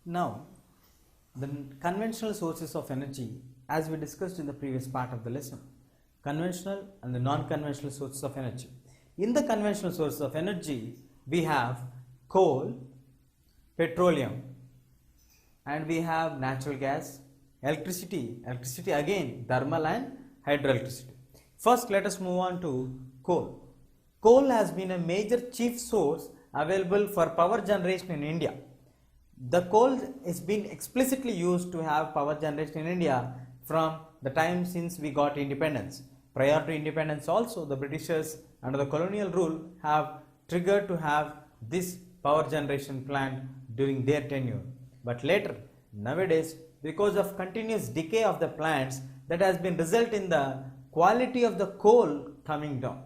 Now, the conventional sources of energy, as we discussed in the previous part of the lesson, conventional and the non-conventional sources of energy. In the conventional sources of energy, we have coal, petroleum, and we have natural gas, electricity again, thermal and hydroelectricity. First, let us move on to coal. Coal has been a major chief source available for power generation in India. The coal is being explicitly used to have power generation in India from the time since we got independence. Prior to independence also, the Britishers under the colonial rule have triggered to have this power generation plant during their tenure. But later, nowadays, because of continuous decay of the plants, that has been result in the quality of the coal coming down.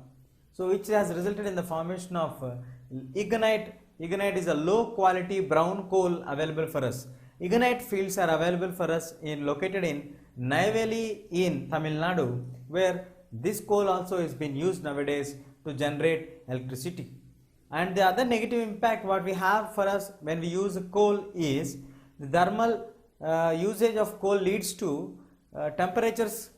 So which has resulted in the formation of lignite. Lignite is a low quality brown coal available for us. Lignite fields are available for us located in Neyveli in Tamil Nadu, where this coal also is being used nowadays to generate electricity. And the other negative impact what we have for us when we use coal is the thermal usage of coal leads to temperatures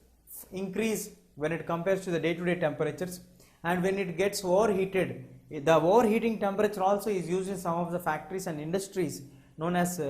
increase when it compares to the day-to-day temperatures, and when it gets overheated, the overheating temperature also is used in some of the factories and industries known as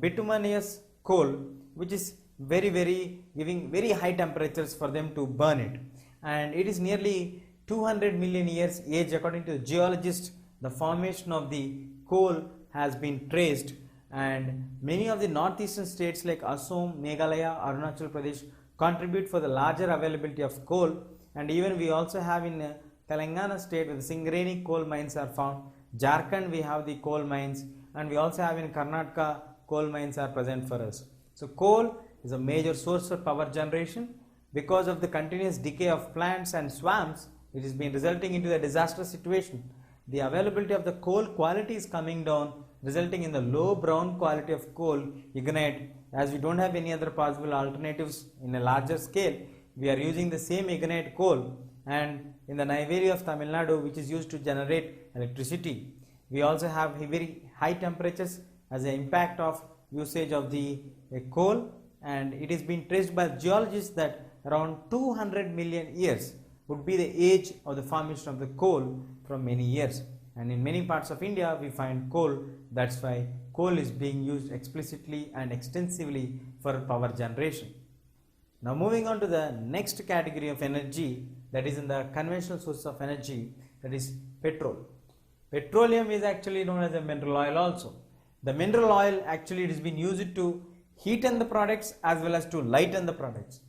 bituminous coal, which is giving very high temperatures for them to burn it, and it is nearly 200 million years age. According to the geologists, the formation of the coal has been traced, and many of the northeastern states like Assam, Meghalaya, Arunachal Pradesh contribute for the larger availability of coal. And even we also have in Telangana state where the Singareni coal mines are found. Jharkhand we have the coal mines, and we also have in Karnataka coal mines are present for us. So coal is a major source of power generation. Because of the continuous decay of plants and swamps, it has been resulting into the disastrous situation. The availability of the coal quality is coming down, resulting in the low brown quality of coal, lignite. As we don't have any other possible alternatives in a larger scale, we are using the same lignite coal, and in the Neyveli of Tamil Nadu, which is used to generate electricity. We also have very high temperatures as an impact of usage of the coal, and it is being traced by geologists that around 200 million years would be the age of the formation of the coal from many years. And in many parts of India we find coal. That's why coal is being used explicitly and extensively for power generation. Now moving on to the next category of energy, that is in the conventional source of energy, that is petrol. Petroleum is actually known as a mineral oil also. The mineral oil actually it has been used to heaten the products as well as to lighten the products.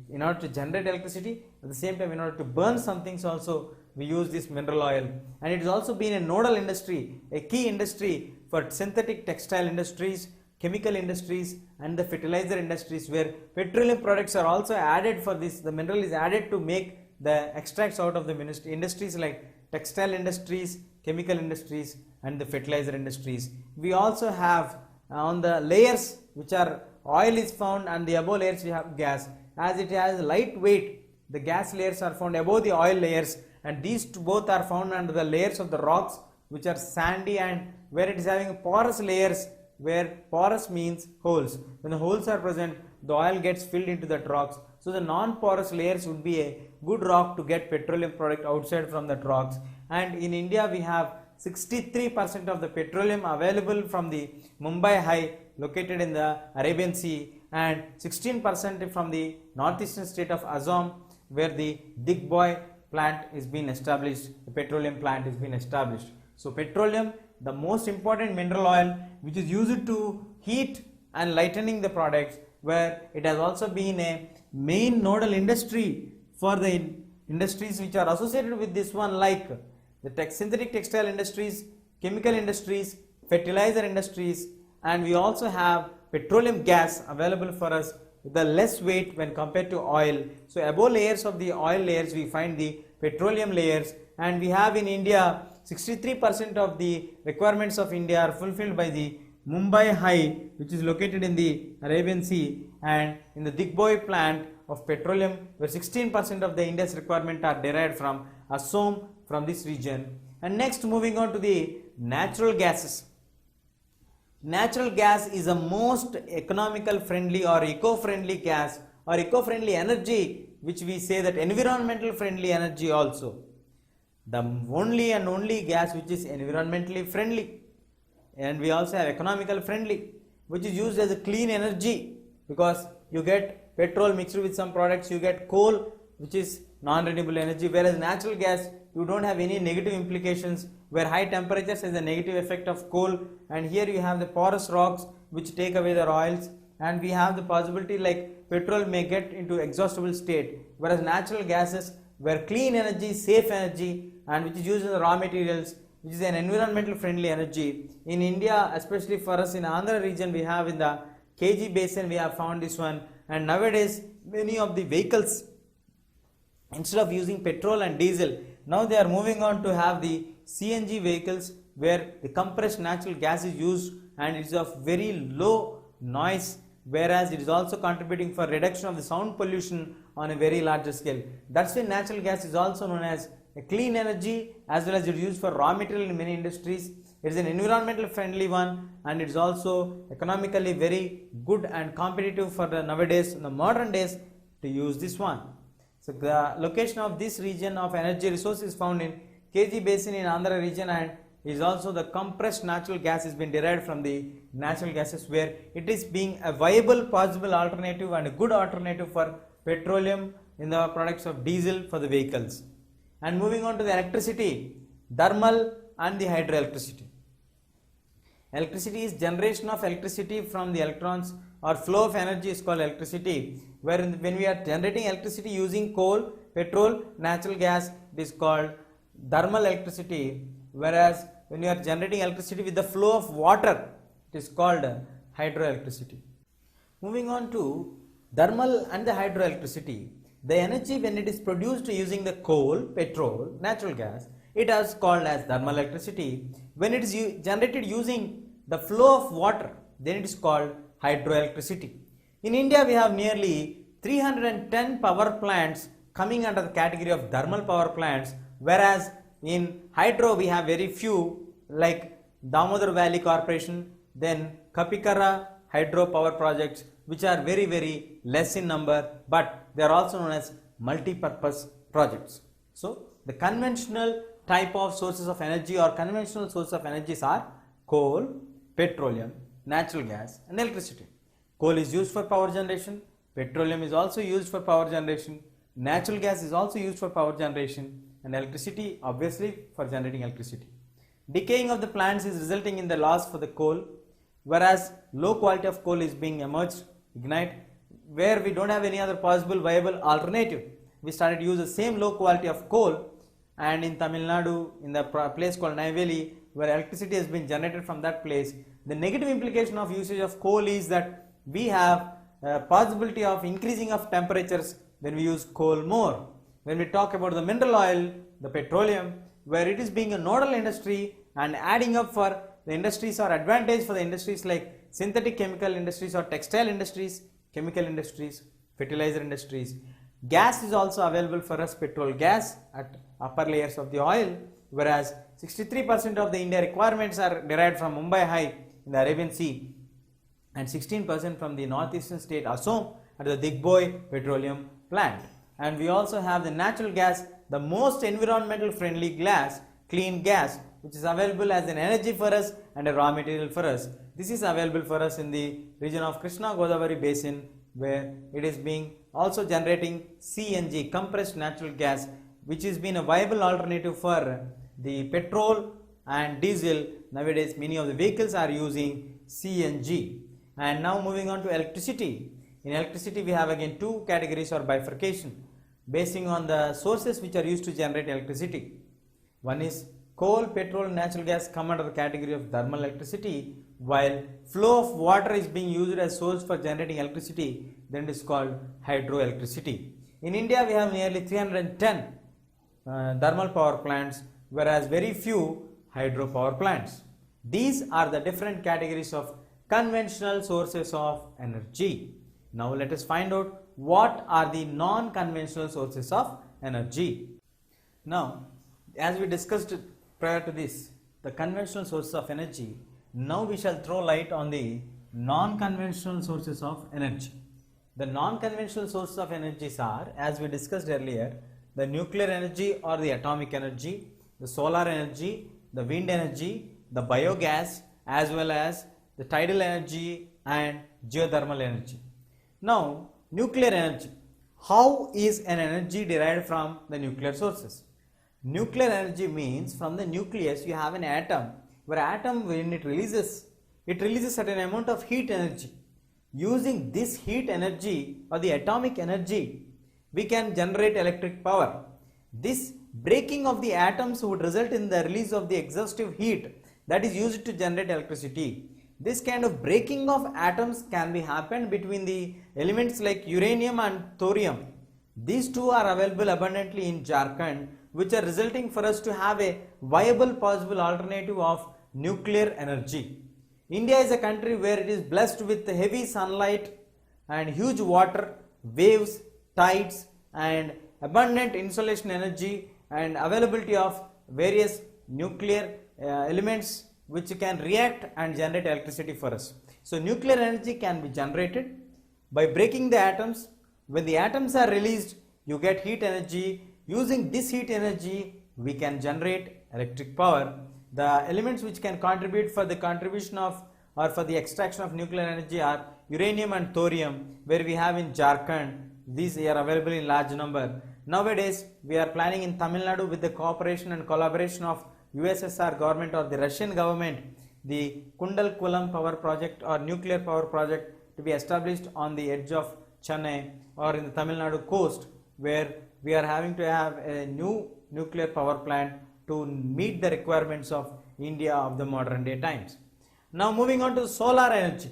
In order to generate electricity, at the same time in order to burn some things also we use this mineral oil, and it has also been a nodal industry, a key industry for synthetic textile industries, chemical industries and the fertilizer industries, where petroleum products are also added for this. The mineral is added to make the extracts out of the industries like textile industries, chemical industries and the fertilizer industries. We also have on the layers which are oil is found, and the above layers we have gas. As it has light weight, the gas layers are found above the oil layers, and these both are found under the layers of the rocks which are sandy, and where it is having porous layers, where porous means holes. When the holes are present, the oil gets filled into that rocks. So the non-porous layers would be a good rock to get petroleum product outside from that rocks. And in India we have 63% of the petroleum available from the Mumbai High located in the Arabian Sea, and 16% from the northeastern state of Assam, where the Digboy plant is being established, the petroleum plant is being established. So petroleum, the most important mineral oil which is used to heat and lightening the products, where it has also been a main nodal industry for the industries which are associated with this one, like the synthetic textile industries, chemical industries, fertilizer industries, and we also have petroleum gas available for us with the less weight when compared to oil. So above layers of the oil layers we find the petroleum layers, and we have in India 63% of the requirements of India are fulfilled by the Mumbai High, which is located in the Arabian Sea, and in the Digboy plant of petroleum, where 16% of the India's requirement are derived from Assam, from this region. And next, moving on to the natural gases. natural gas is the most economical friendly or eco-friendly gas or eco-friendly energy, which we say that environmental friendly energy also. The only and only gas which is environmentally friendly, and we also have economical friendly, which is used as a clean energy, because you get petrol mixed with some products, you get coal which is non-renewable energy, whereas natural gas you don't have any negative implications, where high temperatures has a negative effect of coal, and here you have the porous rocks which take away the oils, and we have the possibility like petrol may get into exhaustible state, whereas natural gases were clean energy, safe energy, and which is used in the raw materials, which is an environmental friendly energy. In India, especially for us in Andhra region, we have in the KG basin we have found this one, and nowadays many of the vehicles, instead of using petrol and diesel, now they are moving on to have the CNG vehicles where the compressed natural gas is used, and it is of very low noise, whereas it is also contributing for reduction of the sound pollution on a very larger scale. That's why natural gas is also known as a clean energy, as well as it is used for raw material in many industries. It is an environmental friendly one, and it is also economically very good and competitive for the nowadays, in the modern days, to use this one. So the location of this region of energy resource is found in KG basin in Andhra region, and is also the compressed natural gas has been derived from the natural gases, where it is being a viable possible alternative and a good alternative for petroleum in the products of diesel for the vehicles. And moving on to the electricity, thermal and the hydroelectricity. Electricity is generation of electricity from the electrons, or flow of energy is called electricity, where when we are generating electricity using coal, petrol, natural gas, it is called thermal electricity, whereas when you are generating electricity with the flow of water, it is called hydroelectricity. Moving on to thermal and the hydroelectricity, the energy when it is produced using the coal, petrol, natural gas, it is called as thermal electricity. When it is generated using the flow of water, then it is called hydroelectricity. In India, we have nearly 310 power plants coming under the category of thermal power plants, whereas in hydro we have very few, like Damodar Valley Corporation, then Kapikara hydro power projects, which are very less in number, but they are also known as multi-purpose projects. So the conventional type of sources of energy or conventional sources of energies are coal, petroleum, natural gas and electricity. Coal is used for power generation, petroleum is also used for power generation, natural gas is also used for power generation, and electricity obviously for generating electricity. Decaying of the plants is resulting in the loss for the coal, whereas low quality of coal is being emerged, ignite, where we don't have any other possible viable alternative. We started to use the same low quality of coal, and in Tamil Nadu, in the place called Neyveli, where electricity has been generated from that place, the negative implication of usage of coal is that we have a possibility of increasing of temperatures when we use coal more. When we talk about the mineral oil, the petroleum, where it is being a nodal industry and adding up for the industries or advantage for the industries like synthetic chemical industries or textile industries, chemical industries, fertilizer industries. Gas is also available for us, petrol gas at upper layers of the oil, whereas 63% of the India requirements are derived from Mumbai High in the Arabian Sea, and 16% from the northeastern state Assam at the Digboi petroleum plant. And we also have the natural gas, the most environmental friendly gas, clean gas, which is available as an energy for us and a raw material for us. This is available for us in the region of Krishna Godavari basin, where it is being also generating CNG, compressed natural gas, which has been a viable alternative for the petrol and diesel. Nowadays many of the vehicles are using CNG. And now moving on to electricity. In electricity we have again two categories or bifurcation basing on the sources which are used to generate electricity. One is coal, petrol, natural gas come under the category of thermal electricity, while flow of water is being used as source for generating electricity, then it is called hydroelectricity. In India we have nearly 310 thermal power plants, whereas very few hydro power plants. These are the different categories of conventional sources of energy. Now let us find out what are the non-conventional sources of energy. Now, as we discussed prior to this, the conventional sources of energy, Now we shall throw light on the non-conventional sources of energy. The non-conventional sources of energies are, as we discussed earlier, the nuclear energy or the atomic energy, the solar energy, the wind energy, the biogas, as well as the tidal energy and geothermal energy. Now, nuclear energy. How is an energy derived from the nuclear sources? Nuclear energy means from the nucleus you have an atom, where atom when it releases certain amount of heat energy. Using this heat energy or the atomic energy, we can generate electric power. This breaking of the atoms would result in the release of the exhaustive heat that is used to generate electricity. This kind of breaking of atoms can be happened between the elements like uranium and thorium. These two are available abundantly in Jharkhand, which are resulting for us to have a viable possible alternative of nuclear energy. India is a country where it is blessed with heavy sunlight and huge water, waves, tides and abundant insolation energy and availability of various nuclear elements which can react and generate electricity for us. So nuclear energy can be generated by breaking the atoms. When the atoms are released, you get heat energy. Using this heat energy, we can generate electric power. The elements which can contribute for the contribution of or for the extraction of nuclear energy are uranium and thorium, where we have in Jharkhand. These are available in large number. Nowadays, we are planning in Tamil Nadu with the cooperation and collaboration of USSR government or the Russian government, the Kundalkulam power project or nuclear power project to be established on the edge of Chennai or in the Tamil Nadu coast, where we are having to have a new nuclear power plant to meet the requirements of India of the modern day times. Now moving on to solar energy.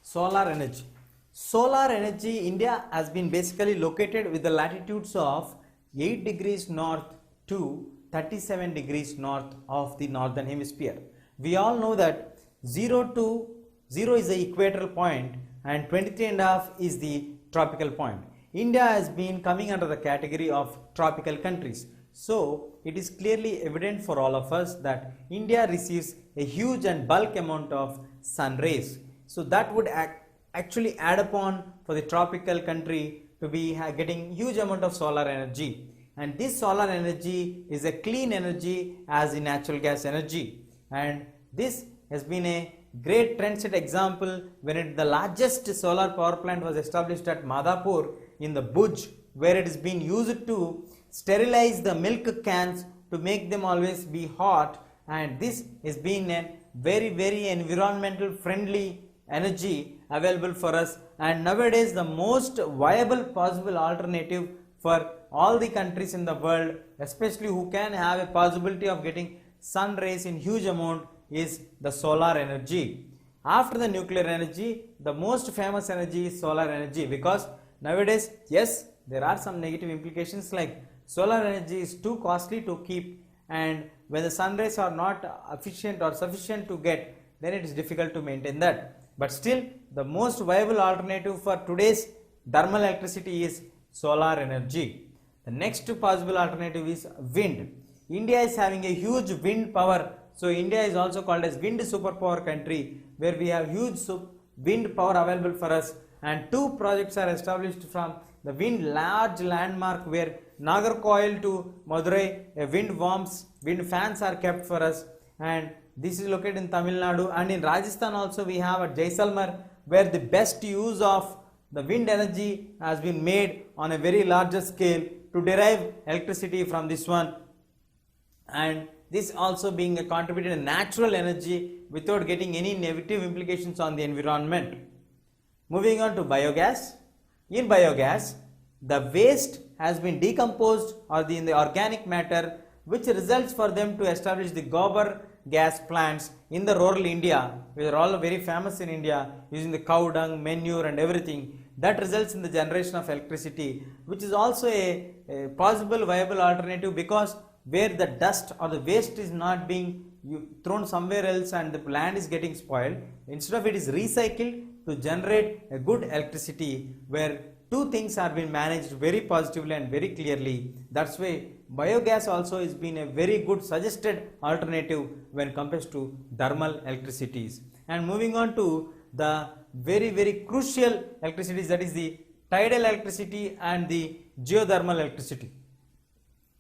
Solar energy. Solar energy, India has been basically located with the latitudes of 8 degrees north to 37 degrees north of the northern hemisphere. We all know that 0 is the equatorial point and 23.5 is the tropical point. India has been coming under the category of tropical countries. So it is clearly evident for all of us that India receives a huge and bulk amount of sun rays. So that would actually add upon for the tropical country to be getting huge amount of solar energy. And this solar energy is a clean energy as the natural gas energy. And this has been a great trendset example when the largest solar power plant was established at Madhapur in the Bhuj, where it is being used to sterilize the milk cans to make them always be hot. And this has been a very environmental friendly energy available for us. And nowadays the most viable possible alternative for all the countries in the world, especially who can have a possibility of getting sun rays in huge amount, is the solar energy. After the nuclear energy, the most famous energy is solar energy, because nowadays, yes, there are some negative implications like solar energy is too costly to keep, and when the sun rays are not efficient or sufficient to get, then it is difficult to maintain that. But still, the most viable alternative for today's thermal electricity is solar energy. The next possible alternative is wind. India is having a huge wind power. So India is also called as wind superpower country, where we have huge wind power available for us, and two projects are established from the wind large landmark where Nagarcoil to Madurai, wind fans are kept for us, and this is located in Tamil Nadu. And in Rajasthan also we have at Jaisalmer, where the best use of the wind energy has been made on a very larger scale to derive electricity from this one, and this also being a contributed natural energy without getting any negative implications on the environment. Moving on to biogas. In biogas, the waste has been decomposed in the organic matter, which results for them to establish the gobar gas plants in the rural India, which are all very famous in India, using the cow dung, manure and everything. That results in the generation of electricity, which is also a possible viable alternative, because where the dust or the waste is not being thrown somewhere else and the land is getting spoiled, instead of it is recycled to generate a good electricity, where two things are being managed very positively and very clearly. That's why biogas also has been a very good suggested alternative when compared to thermal electricities. And moving on to the very crucial electricities, that is the tidal electricity and the geothermal electricity.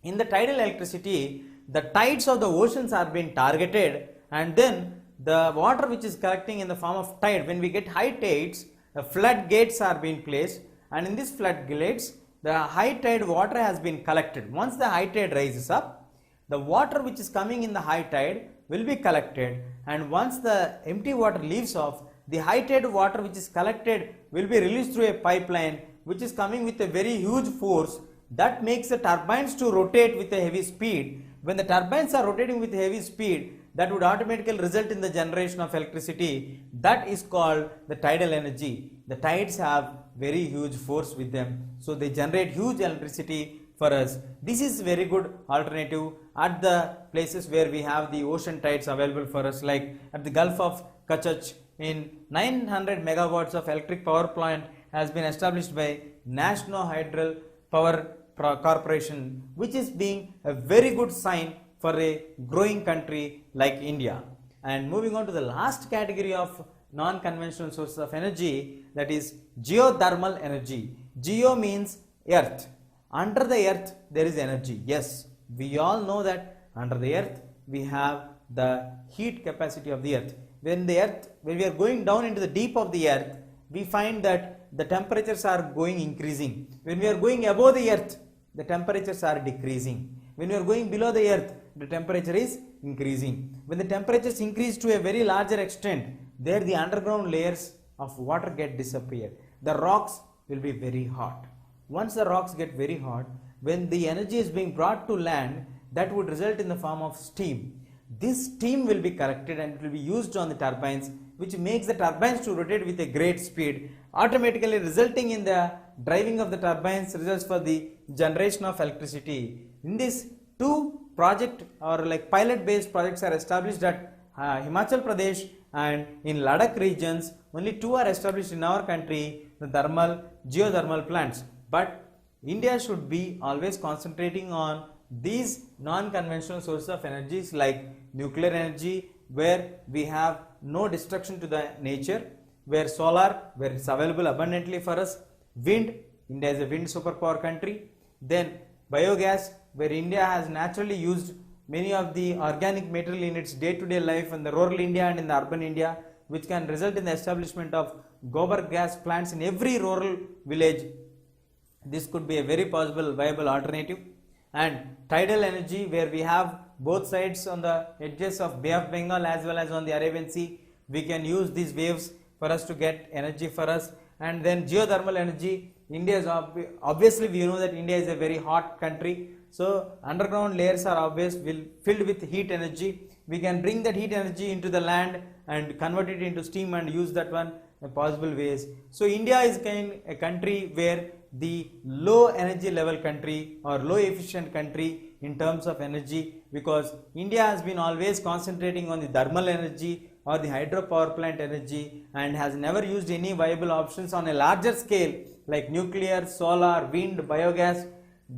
In the tidal electricity, the tides of the oceans are being targeted, and then the water which is collecting in the form of tide, when we get high tides, the floodgates are being placed, and in these floodgates the high tide water has been collected. Once the high tide rises up, the water which is coming in the high tide will be collected, and once the empty water leaves off, the high tide water which is collected will be released through a pipeline which is coming with a very huge force that makes the turbines to rotate with a heavy speed. When the turbines are rotating with heavy speed, that would automatically result in the generation of electricity. That is called the tidal energy. The tides have very huge force with them, so they generate huge electricity for us. This is very good alternative at the places where we have the ocean tides available for us, like at the Gulf of Kachach. In 900 megawatts of electric power plant has been established by National Hydro Power Corporation, which is being a very good sign for a growing country like India. And moving on to the last category of non-conventional sources of energy, that is geothermal energy. Geo means earth. Under the earth there is energy. Yes, we all know that under the earth we have the heat capacity of the earth. When we are going down into the deep of the earth, we find that the temperatures are increasing. When we are going above the earth, the temperatures are decreasing. When we are going below the earth, the temperature is increasing. When the temperatures increase to a very larger extent, there the underground layers of water get disappeared. The rocks will be very hot. Once the rocks get very hot, when the energy is being brought to land, that would result in the form of steam. This steam will be collected and it will be used on the turbines, which makes the turbines to rotate with a great speed, automatically resulting in the driving of the turbines results for the generation of electricity. In this, two project or like pilot based projects are established at Himachal Pradesh and in Ladakh regions. Only two are established in our country, the geothermal plants. But India should be always concentrating on these non-conventional sources of energies like nuclear energy, where we have no destruction to the nature, where solar, where it's available abundantly for us, wind, India is a wind superpower country, then biogas, where India has naturally used many of the organic material in its day-to-day life in the rural India and in the urban India, which can result in the establishment of gobar gas plants in every rural village. This could be a very possible viable alternative. And tidal energy, where we have both sides on the edges of Bay of Bengal as well as on the Arabian Sea, we can use these waves for us to get energy for us. And then geothermal energy, India is obviously, we know that India is a very hot country, so underground layers are filled with heat energy. We can bring that heat energy into the land and convert it into steam and use that one in possible ways. So India is a country where the low energy level country or low efficient country in terms of energy, because India has been always concentrating on the thermal energy or the hydropower plant energy and has never used any viable options on a larger scale like nuclear, solar, wind, biogas,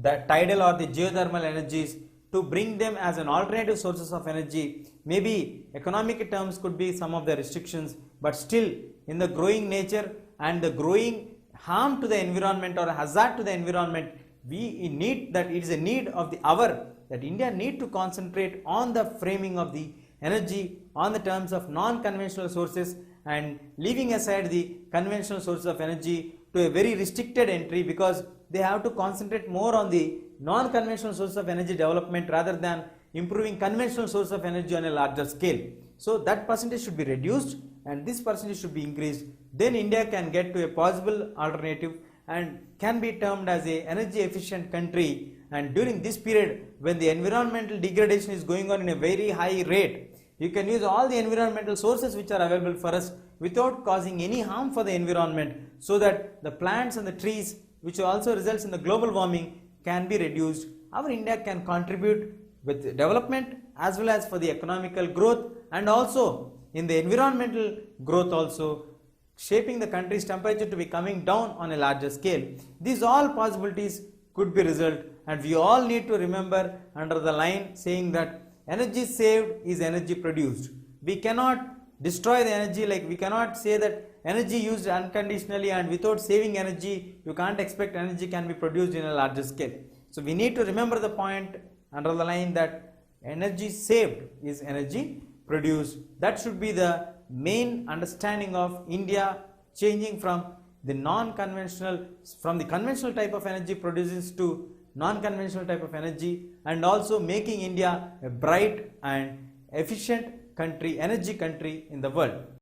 the tidal or the geothermal energies, to bring them as an alternative sources of energy. Maybe economic terms could be some of the restrictions, but still in the growing nature and the growing harm to the environment or hazard to the environment, we need that it is a need of the hour that India need to concentrate on the framing of the energy on the terms of non-conventional sources and leaving aside the conventional sources of energy to a very restricted entry, because they have to concentrate more on the non-conventional sources of energy development rather than improving conventional sources of energy on a larger scale. So that percentage should be reduced and this percentage should be increased. Then India can get to a possible alternative and can be termed as a energy efficient country. And during this period, when the environmental degradation is going on in a very high rate, you can use all the environmental sources which are available for us without causing any harm for the environment, so that the plants and the trees, which also results in the global warming, can be reduced. Our India can contribute with development as well as for the economical growth, and also in the environmental growth also shaping the country's temperature to be coming down on a larger scale. These all possibilities could be result, and we all need to remember under the line saying that energy saved is energy produced. We cannot destroy the energy, like we cannot say that energy used unconditionally and without saving energy you can't expect energy can be produced in a larger scale. So we need to remember the point under the line that energy saved is energy produced. That should be the main understanding of India changing from the conventional type of energy produces to non-conventional type of energy, and also making India a bright and efficient country, energy country in the world.